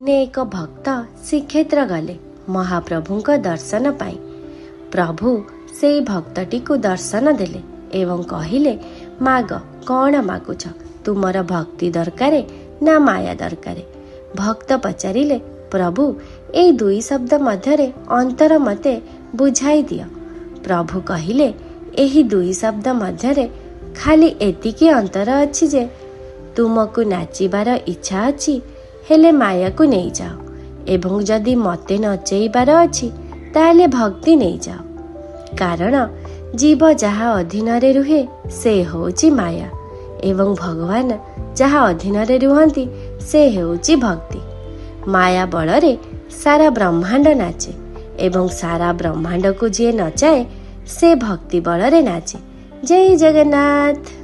एक भक्त श्रीक्षेत्र गले महाप्रभुଙ୍କ दर्शन पाई। प्रभु से भक्तटी को दर्शन देले एवं कहिले, माग कौन मागुछ, तुमर भक्ति दरकारे ना माया दरकारे। भक्त पचारिले, प्रभु ए दुई शब्द मध्यरे अंतर मते बुझाई दियो। प्रभु कहिले, एही दुई शब्द मध्यरे खाली एतिकी अंतर अछि जे तुमको नाचिबार इच्छा अछि, हेले माया को नहीं जाओ, एवं जदि मते नचेबार अछि ताले भक्ति नहीं जाओ। कारण जीव जहा अधीन रे रुहे से होची माया, एवं भगवान जहा अधीन रे रुहंती से होची भक्ति। माया बलरे सारा ब्रह्मांड नाचे एवं सारा ब्रह्मांड को जे नचाए से भक्ति बलरे नाचे। जय जगन्नाथ।